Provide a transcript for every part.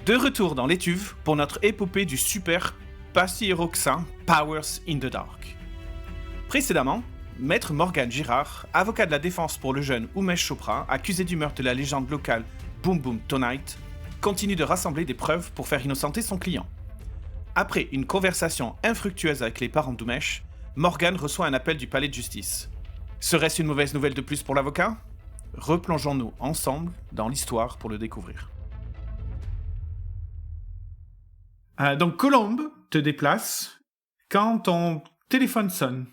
De retour dans l'étuve pour notre épopée du super Passy-Roxin Powers in the Dark. Précédemment, Maître Morgan Girard, avocat de la défense pour le jeune Umesh Chopra, accusé du meurtre de la légende locale Boom Boom Tonight, continue de rassembler des preuves pour faire innocenter son client. Après une conversation infructueuse avec les parents d'Umesh, Morgan reçoit un appel du palais de justice. Serait-ce une mauvaise nouvelle de plus pour l'avocat ? Replongeons-nous ensemble dans l'histoire pour le découvrir. Donc Colombe te déplace quand ton téléphone sonne.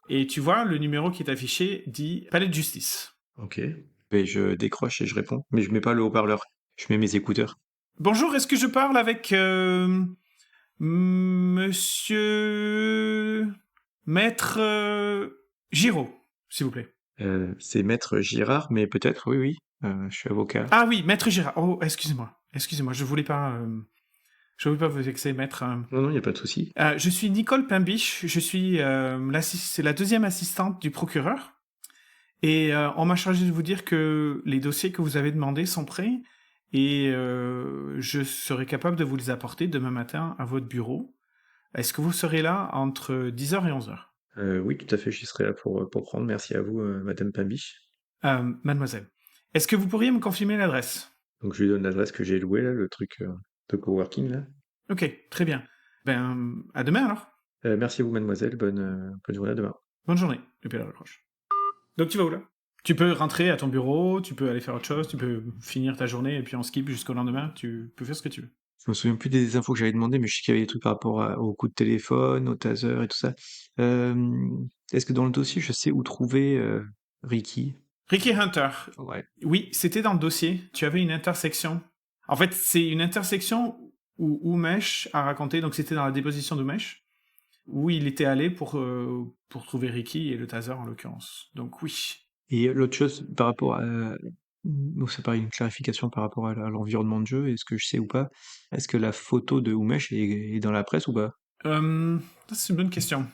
Et tu vois, le numéro qui est affiché dit palais de justice. Ok. Et je décroche et je réponds, mais je mets pas le haut-parleur. Je mets mes écouteurs. Bonjour, est-ce que je parle avec Monsieur Maître Giraud, s'il vous plaît. C'est Maître Girard, mais peut-être, oui. Je suis avocat. Ah oui, Maître Girard. Oh, excusez-moi, je voulais pas vous vexer, Maître. Non, il n'y a pas de souci. Je suis Nicole Pimbiche, je suis c'est la deuxième assistante du procureur. Et on m'a chargé de vous dire que les dossiers que vous avez demandés sont prêts et je serai capable de vous les apporter demain matin à votre bureau. Est-ce que vous serez là entre 10h et 11h ? Oui, tout à fait, j'y serai là pour prendre. Merci à vous, Madame Pimbiche. Mademoiselle, est-ce que vous pourriez me confirmer l'adresse ? Donc je lui donne l'adresse que j'ai louée, là, le truc de coworking, là. Ok, très bien. À demain alors. Merci à vous, mademoiselle. Bonne journée, à demain. Bonne journée. Et puis elle raccroche. Donc tu vas où là ? Tu peux rentrer à ton bureau, tu peux aller faire autre chose, tu peux finir ta journée et puis on skip jusqu'au lendemain, tu peux faire ce que tu veux. Je me souviens plus des infos que j'avais demandé, mais je sais qu'il y avait des trucs par rapport au coup de téléphone, au taser et tout ça. Est-ce que dans le dossier, je sais où trouver Ricky? Ricky Hunter. Ouais. Oui, c'était dans le dossier. Tu avais une intersection. En fait, c'est une intersection où Umesh a raconté, donc c'était dans la déposition d'Umesh, où il était allé pour trouver Ricky et le taser en l'occurrence. Donc oui. Et l'autre chose par rapport à... Donc ça paraît une clarification par rapport à l'environnement de jeu, est-ce que je sais ou pas? Est-ce que la photo de Umesh est dans la presse ou pas? Ça, c'est une bonne question.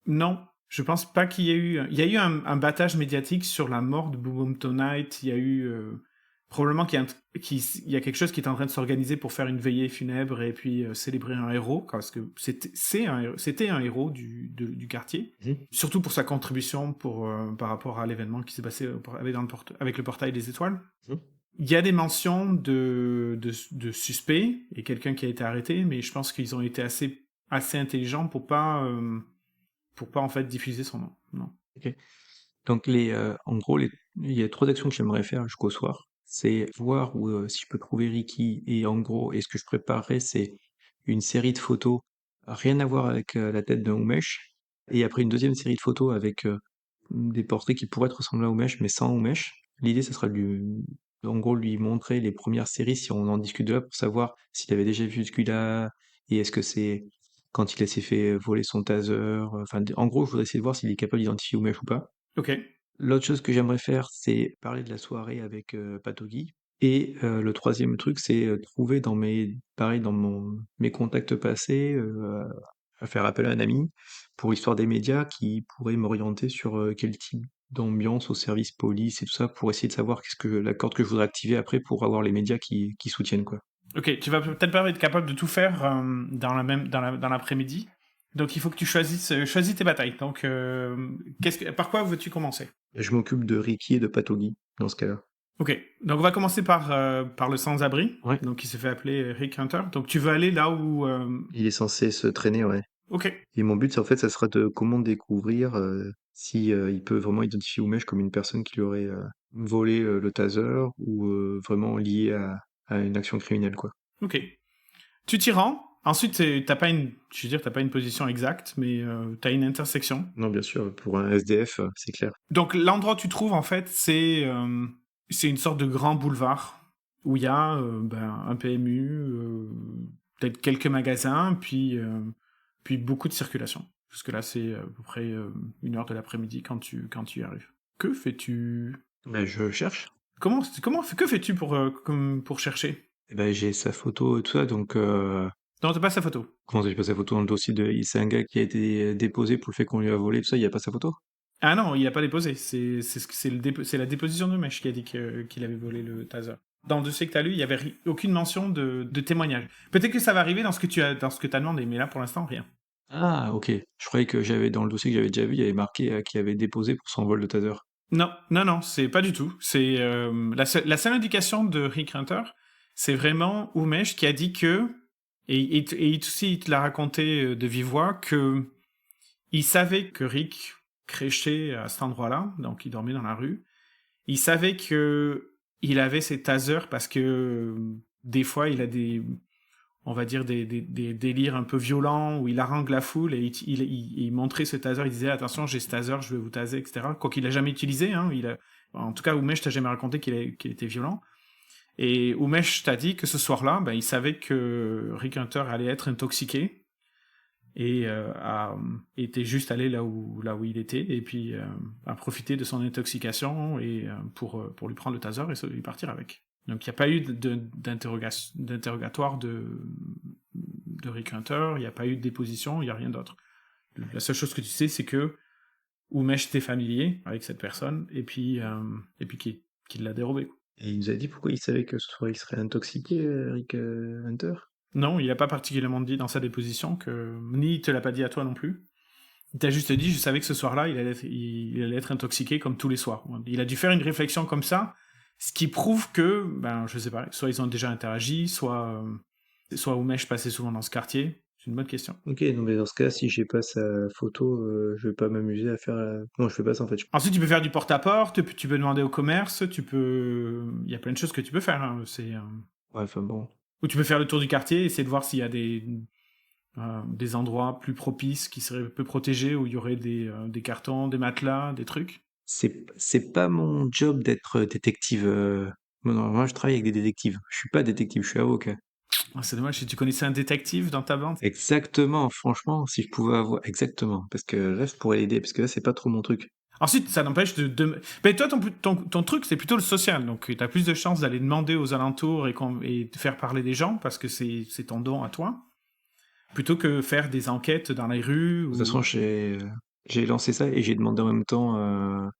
Non, je pense pas qu'il y ait eu... Il y a eu un battage médiatique sur la mort de Boom Boom Tonight, il y a eu... probablement qu'il y a quelque chose qui est en train de s'organiser pour faire une veillée funèbre et puis célébrer un héros, parce que c'était un héros du quartier, surtout pour sa contribution par rapport à l'événement qui s'est passé avec le portail des étoiles. Il y a des mentions de suspects et quelqu'un qui a été arrêté, mais je pense qu'ils ont été assez intelligents pour pas en fait diffuser son nom. Non. Ok. Donc en gros, il y a 3 actions que j'aimerais faire jusqu'au soir. C'est voir où, si je peux trouver Ricky, et en gros, et ce que je préparerais, c'est une série de photos, rien à voir avec la tête d'un Umesh, et après une deuxième série de photos avec des portraits qui pourraient ressembler à Umesh, mais sans Umesh. L'idée, ça sera en gros, lui montrer les premières séries, si on en discute de là, pour savoir s'il avait déjà vu celui-là, et est-ce que c'est quand il s'est fait voler son taser. Enfin, en gros, je voudrais essayer de voir s'il est capable d'identifier Umesh ou pas. Ok. L'autre chose que j'aimerais faire, c'est parler de la soirée avec Patogi. Et le troisième truc, c'est trouver dans mes contacts passés, à faire appel à un ami pour l'histoire des médias qui pourrait m'orienter sur quel type d'ambiance au service police et tout ça pour essayer de savoir la corde que je voudrais activer après pour avoir les médias qui soutiennent, quoi. Ok, tu vas peut-être pas être capable de tout faire dans l'après-midi. Donc il faut que tu choisis tes batailles. Donc par quoi veux-tu commencer ? Je m'occupe de Ricky et de Patogi dans ce cas-là. Ok, donc on va commencer par le sans-abri. Ouais. Donc il se fait appeler Rick Hunter. Donc tu veux aller là où... Il est censé se traîner, ouais. Ok, Et mon but, ça sera de comment découvrir si il peut vraiment identifier Umesh comme une personne qui lui aurait volé le taser ou vraiment lié à une action criminelle, quoi. ok. Tu t'y rends. Ensuite, t'as pas une position exacte, mais t'as une intersection. Non, bien sûr, pour un SDF, c'est clair. Donc l'endroit où tu trouves, en fait, c'est une sorte de grand boulevard où il y a un PMU, peut-être quelques magasins, puis beaucoup de circulation. Jusque là, c'est à peu près 1h de l'après-midi quand tu y arrives. Que fais-tu ? Ben, je cherche. Que fais-tu pour chercher ? Eh ben, j'ai sa photo et tout ça, donc Non, t'as pas sa photo. comment ça, j'ai pas sa photo dans le dossier c'est un gars qui a été déposé pour le fait qu'on lui a volé tout ça, il y a pas sa photo? Ah non, il a pas déposé. C'est la déposition de Mesh qui a dit qu'il avait volé le taser. Dans le dossier que tu as lu, il n'y avait aucune mention de témoignage. Peut-être que ça va arriver dans ce que tu as demandé, mais là, pour l'instant, rien. Ah, ok. Je croyais que j'avais dans le dossier que j'avais déjà vu, il y avait marqué qui avait déposé pour son vol de taser. Non, non, non, c'est pas du tout. C'est la seule indication de Rick Hunter, c'est vraiment Umesh qui a dit que, et aussi il te l'a raconté de vive voix, que il savait que Rick créchait à cet endroit-là, donc il dormait dans la rue. Il savait que il avait ses tasers parce que des fois il a on va dire des délires un peu violents où il harangue la foule et il montrait ce taser, il disait attention j'ai ce taser, je vais vous taser, etc. Quoi qu'il a jamais utilisé, hein, en tout cas Umesh t'a jamais raconté qu'il était violent. Et Umesh t'a dit que ce soir-là, ben, il savait que Rick Hunter allait être intoxiqué et était juste allé là où il était et puis a profité de son intoxication et pour lui prendre le taser et lui partir avec. Donc il n'y a pas eu d'interrogatoire de Rick Hunter, il n'y a pas eu de déposition, il n'y a rien d'autre. La seule chose que tu sais, c'est que Umesh était familier avec cette personne et puis qu'il l'a dérobé. Et il nous a dit pourquoi il savait que ce soir il serait intoxiqué, Rick Hunter? Non, il n'a pas particulièrement dit dans sa déposition que ni il te l'a pas dit à toi non plus. Il t'a juste dit, je savais que ce soir-là, il allait être intoxiqué comme tous les soirs. Il a dû faire une réflexion comme ça, ce qui prouve que, ben, je sais pas, soit ils ont déjà interagi, soit Umesh passait souvent dans ce quartier. C'est une bonne question. Ok, non mais dans ce cas, si j'ai pas sa photo, je vais pas m'amuser à faire... Non, je fais pas ça en fait. Ensuite, tu peux faire du porte-à-porte, tu peux demander au commerce, il y a plein de choses que tu peux faire. Hein. Ouais, enfin bon. Ou tu peux faire le tour du quartier, essayer de voir s'il y a des endroits plus propices qui seraient peu protégés, où il y aurait des cartons, des matelas, des trucs. C'est pas mon job d'être détective. Moi, je travaille avec des détectives. Je suis pas détective, je suis avocat. Ah, c'est dommage, si tu connaissais un détective dans ta bande. Exactement, franchement, si je pouvais avoir... Exactement, parce que là, je pourrais l'aider, parce que là, c'est pas trop mon truc. Ensuite, ça n'empêche Mais toi, ton truc, c'est plutôt le social. Donc, tu as plus de chances d'aller demander aux alentours et de faire parler des gens, parce que c'est ton don à toi, plutôt que faire des enquêtes dans les rues. De toute façon, j'ai lancé ça et j'ai demandé en même temps,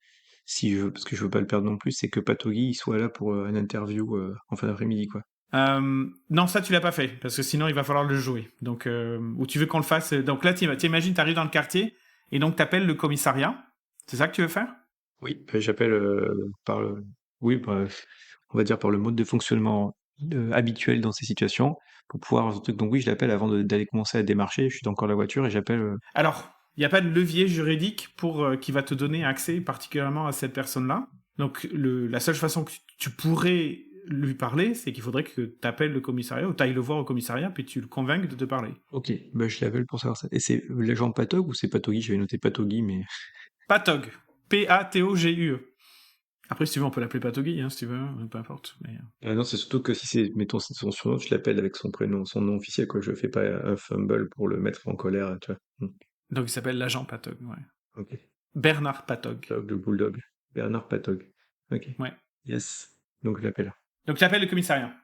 si je veux, parce que je veux pas le perdre non plus, c'est que Patogi il soit là pour une interview en fin d'après-midi, quoi. Non, ça, tu l'as pas fait, parce que sinon, il va falloir le jouer. Donc, ou tu veux qu'on le fasse. Donc là, t'imagines, t'arrives dans le quartier, et donc t'appelles le commissariat. C'est ça que tu veux faire? Oui, j'appelle oui, on va dire par le mode de fonctionnement habituel dans ces situations pour pouvoir. Donc oui, je l'appelle avant d'aller commencer à démarcher. Je suis encore dans la voiture et j'appelle. Alors, il n'y a pas de levier juridique qui va te donner accès particulièrement à cette personne-là. Donc, la seule façon que tu pourrais lui parler, c'est qu'il faudrait que tu appelles le commissariat ou tu ailles le voir au commissariat puis tu le convainques de te parler. Ok, bah je l'appelle pour savoir ça. Et c'est l'agent Patog ou c'est Patogi? J'avais noté Patogi, mais. Patog. P-A-T-O-G-U-E. Après, si tu veux, on peut l'appeler Patogi, hein, si tu veux, peu importe. Mais... Non, c'est surtout que si c'est, mettons, c'est son surnom, je l'appelle avec son prénom, son nom officiel, quoi. Je fais pas un fumble pour le mettre en colère, tu vois. Donc, il s'appelle l'agent Patog, ouais. Ok. Bernard Patog. Patog, le bulldog. Bernard Patog. Ok. Ouais. Yes. Donc je l'appelle. Donc, tu appelles le commissariat.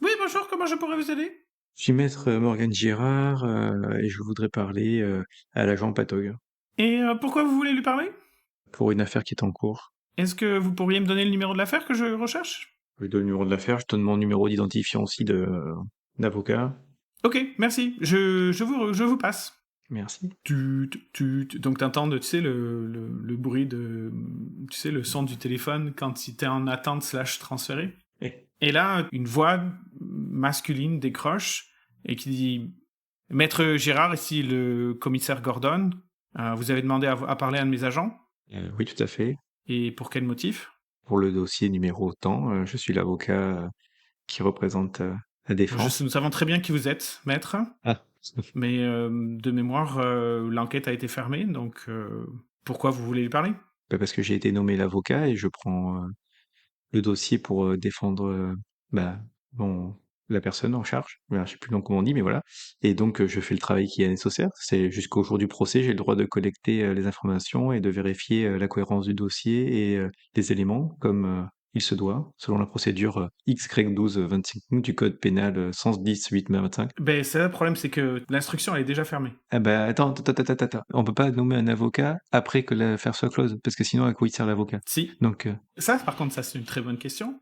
Oui, bonjour, comment je pourrais vous aider? Je suis maître Morgan Girard et je voudrais parler à l'agent Patog Et pourquoi vous voulez lui parler? pour une affaire qui est en cours. Est-ce que vous pourriez me donner le numéro de l'affaire que je recherche? Je lui donne le numéro de l'affaire, je donne mon numéro d'identifiant aussi d'avocat. Ok, merci. Je vous passe. Merci. Donc t'entends, tu sais, le bruit tu sais, le son du téléphone quand t'es en attente / transféré. Eh. Et là, une voix masculine décroche et qui dit Maître Gérard, ici le commissaire Gordon. Vous avez demandé à parler à un de mes agents. Oui, tout à fait. Et pour quel motif? Pour le dossier numéro tant, je suis l'avocat qui représente la défense. Nous savons très bien qui vous êtes, maître. Ah. Mais de mémoire, l'enquête a été fermée, donc pourquoi vous voulez lui parler? Bah, parce que j'ai été nommé l'avocat et je prends le dossier pour défendre bah, bon, la personne en charge. Voilà, je sais plus comment on dit, mais voilà. Et donc, je fais le travail qui est nécessaire. C'est jusqu'au jour du procès, j'ai le droit de collecter les informations et de vérifier la cohérence du dossier et les éléments, comme il se doit, selon la procédure X-12-25 du code pénal 110-8-25. Ben, c'est ça, le problème, c'est que l'instruction, elle est déjà fermée. Ah bah attends. On peut pas nommer un avocat après que l'affaire soit close, parce que sinon à quoi il sert l'avocat? Si. Donc, Ça, par contre, ça, c'est une très bonne question.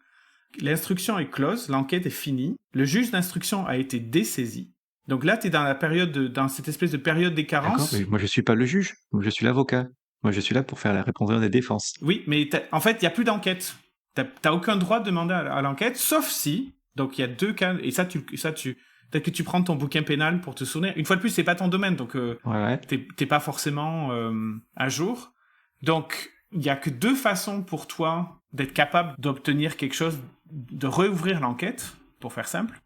L'instruction est close, l'enquête est finie, le juge d'instruction a été dessaisi. Donc là, tu es dans la période dans cette espèce de période des d'accord, carences. mais moi je suis pas le juge, moi je suis l'avocat. Moi je suis là pour faire la réponse des défenses. Oui, mais en fait, il n'y a plus d'enquête. T'as aucun droit de demander à l'enquête, sauf si. Donc il y a deux cas, et peut-être que tu prends ton bouquin pénal pour te souvenir. Une fois de plus, c'est pas ton domaine, donc Ouais. t'es pas forcément à jour. Donc il y a que deux façons pour toi d'être capable d'obtenir quelque chose, de réouvrir l'enquête, pour faire simple.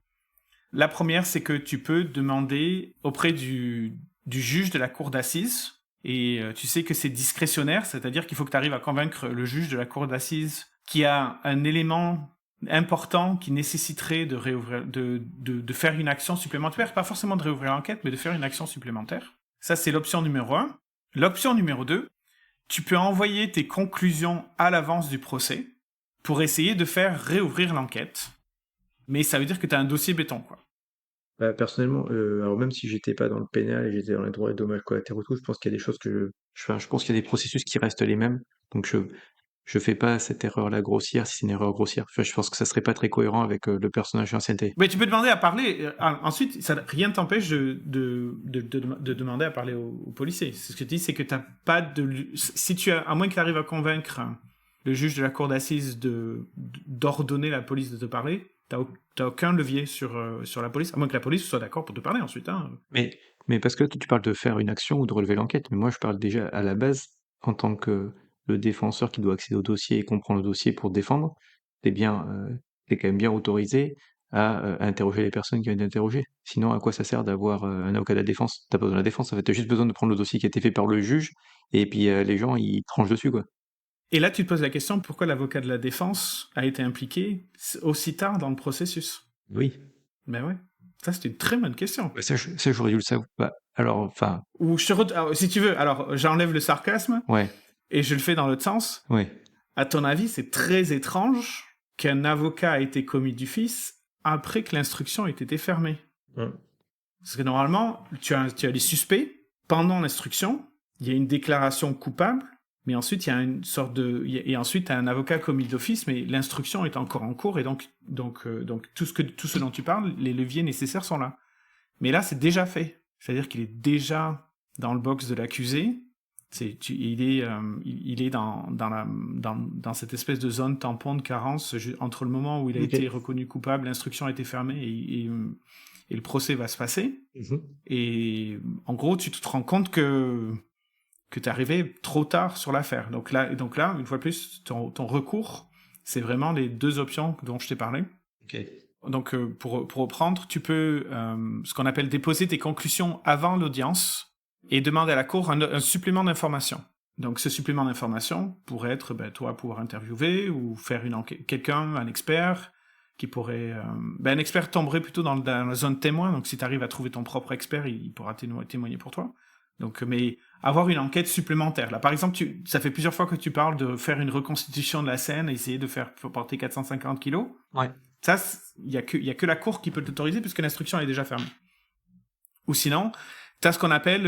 La première, c'est que tu peux demander auprès du juge de la cour d'assises, et tu sais que c'est discrétionnaire, c'est-à-dire qu'il faut que tu arrives à convaincre le juge de la cour d'assises qu'il y a un élément important qui nécessiterait de réouvrir, de faire une action supplémentaire, pas forcément de réouvrir l'enquête, mais de faire une action supplémentaire. Ça, c'est l'option numéro 1. L'option numéro 2, tu peux envoyer tes conclusions à l'avance du procès pour essayer de faire réouvrir l'enquête. Mais ça veut dire que tu as un dossier béton, quoi. Bah, personnellement, alors même si j'étais pas dans le pénal et j'étais dans les droits et dommages collatéraux, tout, je pense qu'il y a des choses je pense qu'il y a des processus qui restent les mêmes. Donc je fais pas cette erreur-là grossière si c'est une erreur grossière. Enfin, je pense que ça serait pas très cohérent avec le personnage d'ancienneté. Mais tu peux demander à parler. Ensuite, rien ne t'empêche de demander à parler au policier. Ce que tu dis, c'est que t'as pas de. Si tu as, à moins que tu arrives à convaincre le juge de la cour d'assises d'ordonner la police de te parler, t'as aucun levier sur la police, à moins que la police soit d'accord pour te parler ensuite. Hein. Mais parce que tu parles de faire une action ou de relever l'enquête, mais moi je parle déjà à la base, en tant que le défenseur qui doit accéder au dossier et comprendre le dossier pour défendre, t'es quand même bien autorisé à interroger les personnes qui viennent d'interroger. Sinon, à quoi ça sert d'avoir un avocat de la défense? T'as pas besoin de la défense, en fait, t'as juste besoin de prendre le dossier qui a été fait par le juge, et puis les gens, ils tranchent dessus, quoi. Et là, tu te poses la question pourquoi l'avocat de la défense a été impliqué aussi tard dans le processus. Oui. Ben ouais. Ça, c'est une très bonne question. Bah, ça, j'aurais dû le savoir. Bah, alors, enfin, Ou alors, si tu veux, alors j'enlève le sarcasme ouais, et je le fais dans l'autre sens. ouais. À ton avis, c'est très étrange qu'un avocat ait été commis d'office après que l'instruction ait été fermée. Parce que normalement, tu as les suspects, pendant l'instruction, il y a une déclaration coupable, mais ensuite il y a une sorte de... Et ensuite, tu as un avocat commis d'office, mais l'instruction est encore en cours, et donc tout ce dont tu parles, les leviers nécessaires sont là. Mais là, c'est déjà fait. C'est-à-dire qu'il est déjà dans le box de l'accusé, il est dans cette espèce de zone tampon de carence entre le moment où il a été reconnu coupable, l'instruction a été fermée et le procès va se passer. Et en gros, tu te rends compte que tu es arrivé trop tard sur l'affaire. Donc là, une fois de plus, ton recours, c'est vraiment les deux options dont je t'ai parlé. Donc, pour reprendre, tu peux ce qu'on appelle déposer tes conclusions avant l'audience et demander à la cour un supplément d'information. Donc, ce supplément d'information pourrait être toi pouvoir interviewer ou faire une enquête, quelqu'un, un expert qui pourrait... un expert tomberait plutôt dans la zone témoin, donc si tu arrives à trouver ton propre expert, il pourra témoigner pour toi. Donc, mais avoir une enquête supplémentaire. Là, par exemple, ça fait plusieurs fois que tu parles de faire une reconstitution de la scène, essayer de faire porter 450 kilos. Ouais. Ça, il y a que la cour qui peut t'autoriser puisque l'instruction est déjà fermée. Ou sinon, tu as ce qu'on appelle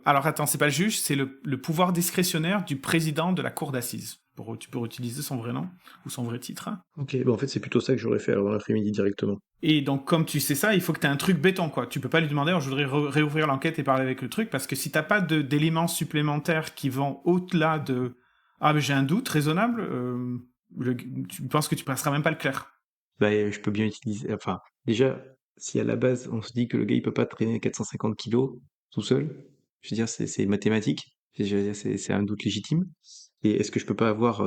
alors attends, c'est pas le juge, c'est le pouvoir discrétionnaire du président de la cour d'assises. Tu peux utiliser son vrai nom ou son vrai titre. Ok, en fait c'est plutôt ça que j'aurais fait alors dans l'après-midi directement. Et donc comme tu sais ça, il faut que tu aies un truc béton, quoi. Tu peux pas lui demander, je voudrais réouvrir l'enquête et parler avec le truc, parce que si t'as pas d'éléments supplémentaires qui vont au-delà de « Ah, mais j'ai un doute raisonnable tu penses que tu passeras même pas le clair. Bah, je peux bien utiliser... Enfin, déjà, si à la base, on se dit que le gars, il peut pas traîner 450 kilos tout seul, je veux dire, c'est mathématique, c'est un doute légitime. Et est-ce que je peux pas avoir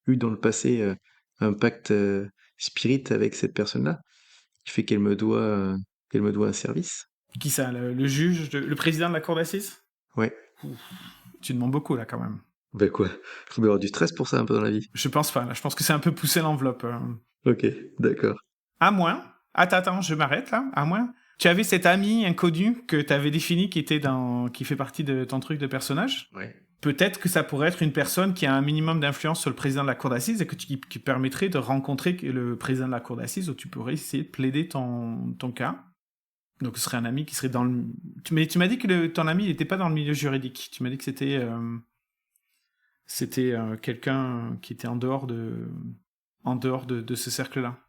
eu dans le passé un pacte spirit avec cette personne-là, qui fait qu'elle me doit un service? Qui ça, le juge, le président de la cour d'assises? Ouais. Tu demandes beaucoup, là, quand même. Bah quoi? Faut bien avoir du stress pour ça, un peu dans la vie. Je pense pas, là. Je pense que c'est un peu pousser l'enveloppe. Ok, d'accord. À moins... Attends, je m'arrête, là. À moins... Tu avais cet ami inconnu que tu avais défini qui fait partie de ton truc de personnage. Ouais. peut-être que ça pourrait être une personne qui a un minimum d'influence sur le président de la cour d'assises et qui permettrait de rencontrer le président de la cour d'assises où tu pourrais essayer de plaider ton cas. Donc ce serait un ami qui serait dans le... Mais tu m'as dit que ton ami n'était pas dans le milieu juridique. Tu m'as dit que c'était quelqu'un qui était en dehors de ce cercle-là.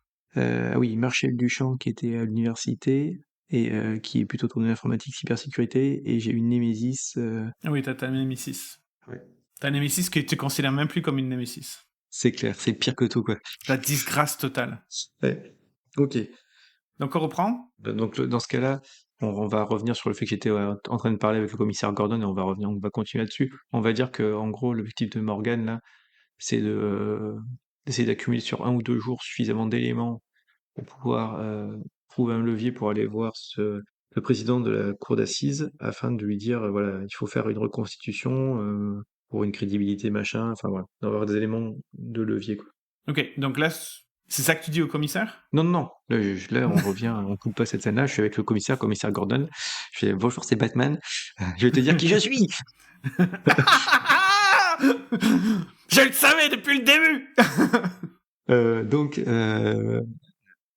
Oui, Marcel Duchamp qui était à l'université et qui est plutôt tourné informatique, cybersécurité, et j'ai une némésis. Ah oui, t'as ta némésis. Ouais. Ta némésis que tu considères même plus comme une némésis. C'est clair, c'est pire que tout, quoi. La disgrâce totale. Ouais. Ok. Donc on reprend. Donc dans ce cas-là, on va revenir sur le fait que j'étais en train de parler avec le commissaire Gordon et on va continuer là-dessus. On va dire que en gros l'objectif de Morgan là, c'est d'essayer d'accumuler sur 1 ou 2 jours suffisamment d'éléments pour pouvoir trouver un levier pour aller voir le président de la cour d'assises afin de lui dire voilà, il faut faire une reconstitution pour une crédibilité machin, enfin voilà, d'avoir des éléments de levier quoi. Ok, donc là, c'est ça que tu dis au commissaire? Non, non, non. Là, on revient, on coupe pas cette scène-là. Je suis avec le commissaire Gordon. Je fais bonjour, c'est Batman. Je vais te dire qui je suis. Je le savais depuis le début.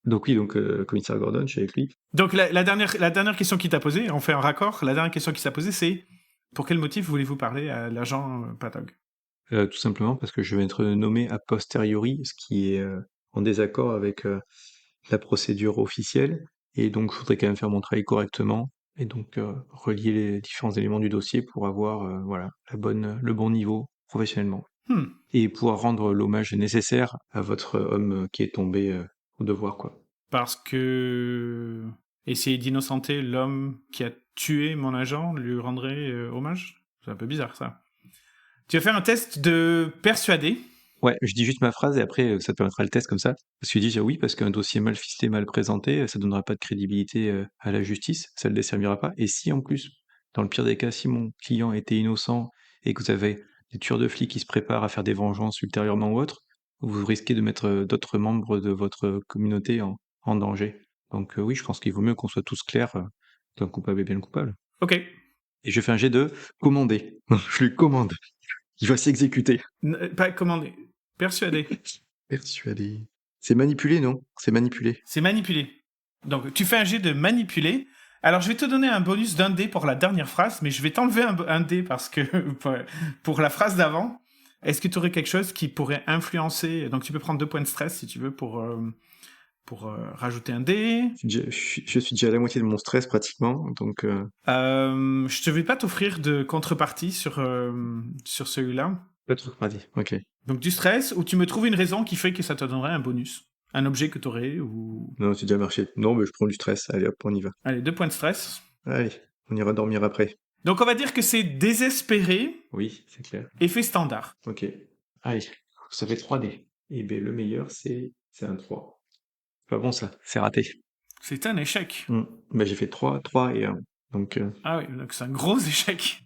Donc oui, commissaire Gordon, je suis avec lui. Donc la dernière question qu'il t'a posée, on fait un raccord. La dernière question qu'il t'a posée, c'est pour quel motif voulez-vous parler à l'agent Patog? Tout simplement parce que je vais être nommé a posteriori, ce qui est en désaccord avec la procédure officielle. Et donc, je voudrais quand même faire mon travail correctement et donc relier les différents éléments du dossier pour avoir voilà, le bon niveau professionnellement. Et pouvoir rendre l'hommage nécessaire à votre homme qui est tombé au devoir, quoi. Parce que essayer d'innocenter l'homme qui a tué mon agent lui rendrait hommage? C'est un peu bizarre, ça. Tu vas faire un test de persuader. Ouais, je dis juste ma phrase et après ça te permettra le test comme ça. Parce que je dis oui, parce qu'un dossier mal ficelé, mal présenté, ça donnera pas de crédibilité à la justice, ça ne le desservira pas. Et si en plus, dans le pire des cas, si mon client était innocent et que vous avez des tueurs de flics qui se préparent à faire des vengeances ultérieurement ou autres, vous risquez de mettre d'autres membres de votre communauté en danger. Donc oui, je pense qu'il vaut mieux qu'on soit tous clairs qu'un coupable est bien le coupable. Ok. Et je fais un jet de commander. Je lui commande. Il va s'exécuter. Pas commander. Persuader. Persuader. C'est manipuler, non? C'est manipuler. C'est manipuler. Donc, tu fais un jet de manipuler. Alors, je vais te donner un bonus d'un dé pour la dernière phrase, mais je vais t'enlever un dé parce que pour la phrase d'avant, est-ce que tu aurais quelque chose qui pourrait influencer... Donc, tu peux prendre 2 points de stress si tu veux pour rajouter un dé. Je suis déjà à la moitié de mon stress pratiquement, donc... Je ne vais pas t'offrir de contrepartie sur celui-là. Pas de truc dit. Ok. Donc, du stress, ou tu me trouves une raison qui fait que ça te donnerait un bonus. Un objet que tu aurais, ou... Non, c'est déjà marché. Non, mais je prends du stress. Allez, hop, on y va. Allez, 2 points de stress. Allez, on ira dormir après. Donc, on va dire que c'est désespéré, Oui, c'est clair. effet standard. Ok. Allez, ça fait 3D. Et ben, le meilleur, c'est un 3. Pas bon, ça. C'est raté. C'est un échec. Ben, j'ai fait 3 et 1. Donc... Ah oui, donc c'est un gros échec.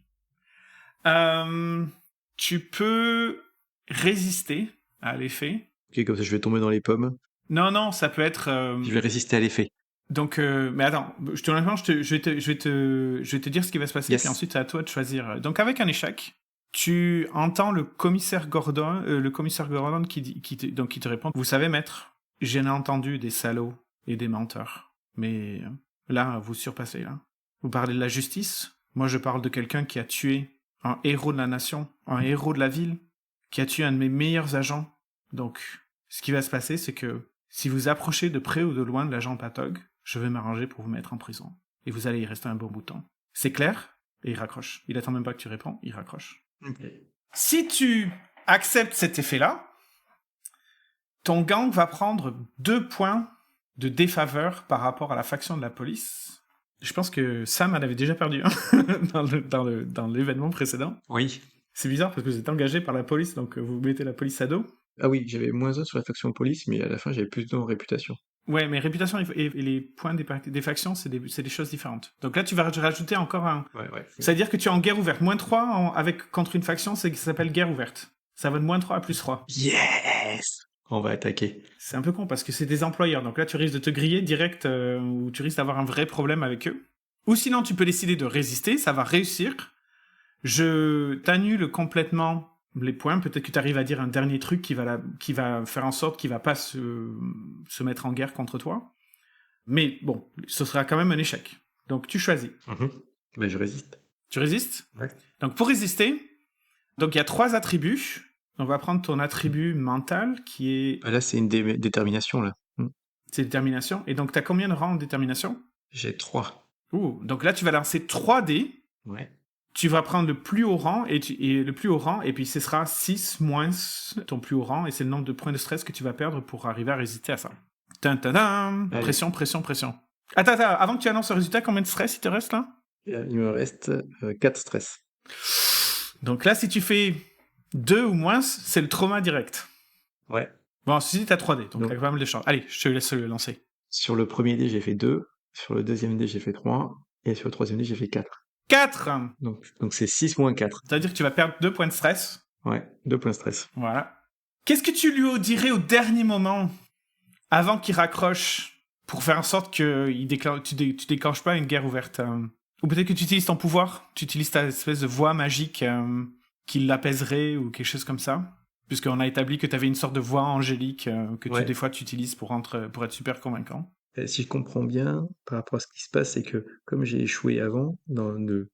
Tu peux résister à l'effet. Ok, comme ça, je vais tomber dans les pommes. Non, ça peut être... Je vais résister à l'effet. Donc, mais attends, je vais te dire ce qui va se passer, Yes. puis ensuite c'est à toi de choisir. Donc, avec un échec, tu entends le commissaire Gordon qui te répond: Vous savez, maître, j'en ai entendu des salauds et des menteurs, mais là, vous surpassez, là. Vous parlez de la justice? Moi, je parle de quelqu'un qui a tué un héros de la nation, un héros de la ville, qui a tué un de mes meilleurs agents. Donc, ce qui va se passer, c'est que si vous approchez de près ou de loin de l'agent Patog, je vais m'arranger pour vous mettre en prison. Et vous allez y rester un bon bout de temps. C'est clair? Et il raccroche. Il attend même pas que tu réponds, il raccroche. Okay. Si tu acceptes cet effet-là, ton gang va prendre 2 points de défaveur par rapport à la faction de la police. Je pense que Sam en avait déjà perdu dans l'événement précédent. Oui. C'est bizarre parce que vous êtes engagé par la police, donc vous mettez la police à dos. Ah oui, j'avais -1 sur la faction police, mais à la fin, j'avais plus de réputation. Ouais, mais réputation et les points des factions, c'est des choses différentes. Donc là, tu vas rajouter encore un... Ouais. C'est-à-dire que tu es en guerre ouverte. -3 contre une faction, ça s'appelle guerre ouverte. Ça va de -3 à +3. Yes! On va attaquer. C'est un peu con parce que c'est des employeurs. Donc là, tu risques de te griller direct ou tu risques d'avoir un vrai problème avec eux. Ou sinon, tu peux décider de résister. Ça va réussir. Je t'annule complètement les points. Peut-être que tu arrives à dire un dernier truc qui va faire en sorte qu'il va pas se mettre en guerre contre toi. Mais bon, ce sera quand même un échec. Donc tu choisis. Mais je résiste. Tu résistes? Ouais. Donc pour résister, donc il y a 3 attributs. On va prendre ton attribut mental qui est... Là, c'est une détermination, là. C'est détermination. Et donc tu as combien de rangs en détermination? J'ai 3. Donc là tu vas lancer 3 dés. Ouais. Tu vas prendre le plus haut rang et le plus haut rang, et puis ce sera 6 moins ton plus haut rang, et c'est le nombre de points de stress que tu vas perdre pour arriver à résister à ça. Pression, pression, pression. Attends, avant que tu annonces le résultat, combien de stress il te reste là? Il me reste 4 stress. Donc là, si tu fais 2 ou moins, c'est le trauma direct. Ouais. Bon, ceci, t'as 3 dés, donc il y a pas mal de chances. Allez, je te laisse le lancer. Sur le premier dé, j'ai fait 2. Sur le deuxième dé, j'ai fait 3. Et sur le troisième dé, j'ai fait 4. 4! Donc c'est 6 moins 4. C'est-à-dire que tu vas perdre 2 points de stress. Ouais, 2 points de stress. Voilà. Qu'est-ce que tu lui dirais au dernier moment, avant qu'il raccroche, pour faire en sorte que tu déclenches pas une guerre ouverte? Ou peut-être que tu utilises ton pouvoir, tu utilises ta espèce de voix magique qui l'apaiserait ou quelque chose comme ça, puisqu'on a établi que tu avais une sorte de voix angélique que des fois tu utilises pour être super convaincant. Si je comprends bien, par rapport à ce qui se passe, c'est que comme j'ai échoué avant de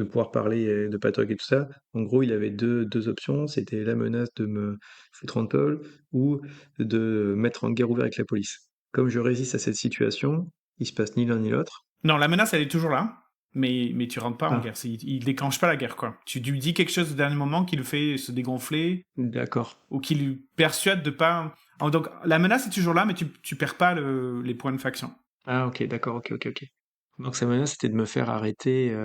pouvoir parler de Patrick et tout ça, en gros, il avait deux options. C'était la menace de me foutre en tôle ou de mettre en guerre ouverte avec la police. Comme je résiste à cette situation, il se passe ni l'un ni l'autre. Non, la menace, elle est toujours là, mais tu rentres pas en Ah. guerre. Il déclenche pas la guerre, quoi. Tu lui dis quelque chose au dernier moment qui le fait se dégonfler, D'accord. ou qui lui persuade de pas... Donc, la menace est toujours là, mais tu perds pas les points de faction. Ah, ok, d'accord, ok. Donc sa menace, c'était de me faire arrêter,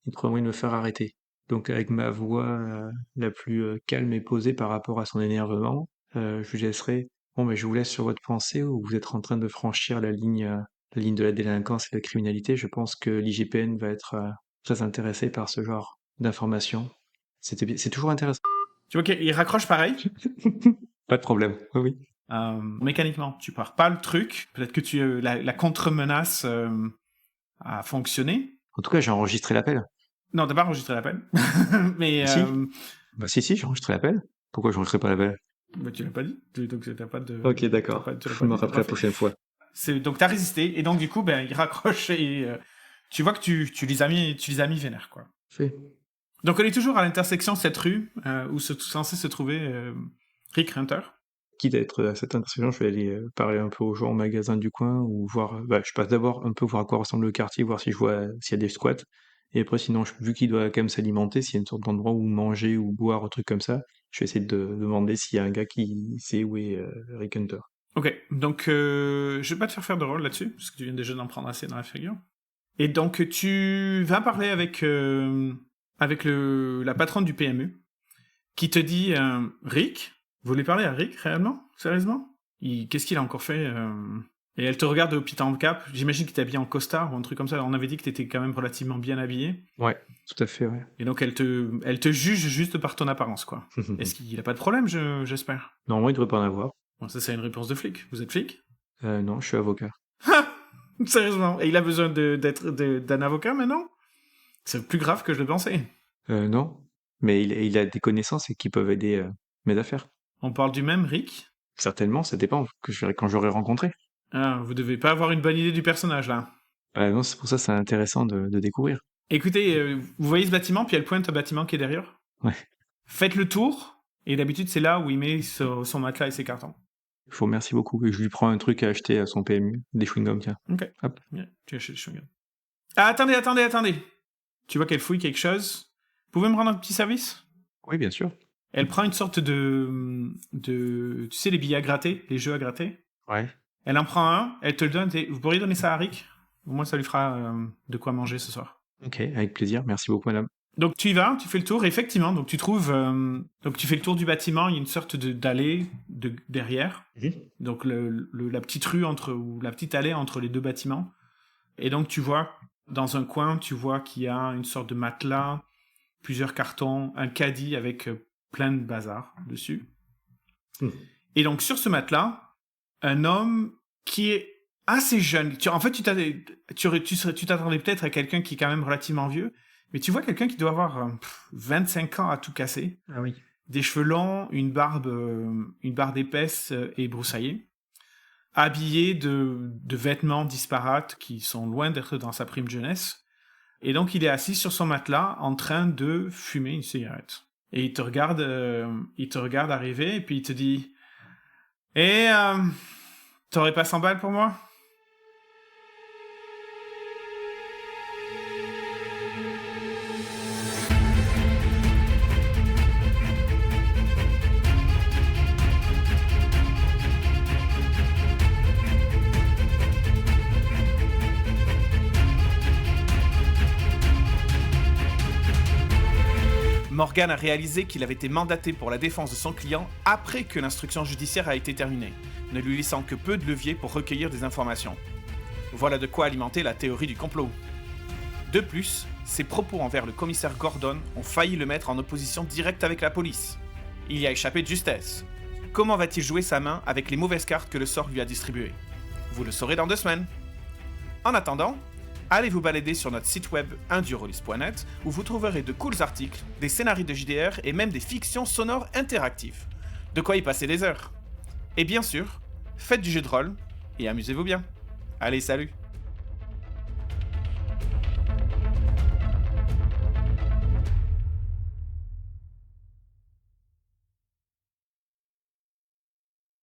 il trouvait moyen de me faire arrêter. Donc avec ma voix la plus calme et posée par rapport à son énervement, je lui laisserai, bon, mais je vous laisse sur votre pensée où vous êtes en train de franchir la ligne de la délinquance et de la criminalité. Je pense que l'IGPN va être très intéressé par ce genre d'informations. C'est toujours intéressant. Tu vois qu'il raccroche pareil. Pas de problème. Oui. Mécaniquement, tu pars pas le truc. Peut-être que la contre-menace a fonctionné. En tout cas, j'ai enregistré l'appel. Non, t'as pas enregistré l'appel. Mais Si. Bah si, j'ai enregistré l'appel. Pourquoi j'enregistrerai pas l'appel? bah, tu l'as pas dit. Donc t'as pas de... Ok, d'accord. Je me rappellerai la prochaine fois. Donc t'as résisté, et donc du coup, ben, il raccroche, et tu vois que tu les as mis vénères, quoi. Fait. Donc on est toujours à l'intersection de cette rue où censé se trouver Rick Hunter. Quitte à être à cette intersection, je vais aller parler un peu aux gens au magasin du coin ou voir. Je passe d'abord un peu voir à quoi ressemble le quartier, voir si je vois s'il y a des squats. Et après, sinon, vu qu'il doit quand même s'alimenter, s'il y a une sorte d'endroit où manger ou boire, un truc comme ça, je vais essayer de demander s'il y a un gars qui sait où est Rick Hunter. Ok, donc je vais pas te faire de rôle là-dessus, parce que tu viens déjà d'en prendre assez dans la figure. Et donc tu vas parler avec la patronne du PMU, qui te dit Rick, vous voulez parler à Rick réellement? Sérieusement? Qu'est-ce qu'il a encore fait Et elle te regarde au pied en cap. J'imagine qu'il t'est habillé en costard ou un truc comme ça. On avait dit que t'étais quand même relativement bien habillé. Ouais, tout à fait, ouais. Et donc elle te juge juste par ton apparence, quoi. Est-ce qu'il a pas de problème, j'espère? Normalement, il devrait pas en avoir. Bon, ça c'est une réponse de flic. Vous êtes flic? Non, je suis avocat. Sérieusement? Et il a besoin d'un avocat maintenant? C'est plus grave que je le pensais. Non, mais il a des connaissances et qui peuvent aider mes affaires. On parle du même Rick? Certainement, ça dépend quand j'aurai rencontré. Ah, vous devez pas avoir une bonne idée du personnage, là. Non, c'est pour ça c'est intéressant de découvrir. Écoutez, vous voyez ce bâtiment, puis elle pointe un bâtiment qui est derrière? Ouais. Faites le tour, et d'habitude c'est là où il met son matelas et ses cartons. Je vous remercie beaucoup. Et je lui prends un truc à acheter à son PMU, des chewing-gums, tiens. Ok. Hop. Yeah, tu achètes le chewing-gum. Ah, attendez. Tu vois qu'elle fouille quelque chose. Vous pouvez me rendre un petit service? Oui, bien sûr. Elle prend une sorte de... Tu sais, les billets à gratter, les jeux à gratter. Ouais. Elle en prend un, elle te le donne. Vous pourriez donner ça à Rick? Au moins, ça lui fera de quoi manger ce soir. Ok, avec plaisir. Merci beaucoup, madame. Donc tu y vas, tu fais le tour, et effectivement, donc tu trouves, donc tu fais le tour du bâtiment, il y a une sorte d'allée derrière, donc la petite rue ou la petite allée entre les deux bâtiments, et donc tu vois, dans un coin, tu vois qu'il y a une sorte de matelas, plusieurs cartons, un caddie avec plein de bazar dessus. Et donc sur ce matelas, un homme qui est assez jeune. En fait, tu t'attendais peut-être à quelqu'un qui est quand même relativement vieux, Mais tu vois quelqu'un qui doit avoir 25 ans à tout casser, Ah oui. des cheveux longs, une barbe épaisse et broussaillée, habillé de vêtements disparates qui sont loin d'être dans sa prime jeunesse. Et donc il est assis sur son matelas en train de fumer une cigarette. Et il te regarde arriver et puis il te dit « Eh, t'aurais pas 100 balles pour moi ?» Morgan a réalisé qu'il avait été mandaté pour la défense de son client après que l'instruction judiciaire a été terminée, ne lui laissant que peu de levier pour recueillir des informations. Voilà de quoi alimenter la théorie du complot. De plus, ses propos envers le commissaire Gordon ont failli le mettre en opposition directe avec la police. Il y a échappé de justesse. Comment va-t-il jouer sa main avec les mauvaises cartes que le sort lui a distribuées? Vous le saurez dans 2 semaines. En attendant, allez vous balader sur notre site web indurolis.net où vous trouverez de cools articles, des scénarios de JDR et même des fictions sonores interactives. De quoi y passer des heures. Et bien sûr, faites du jeu de rôle et amusez-vous bien. Allez, salut!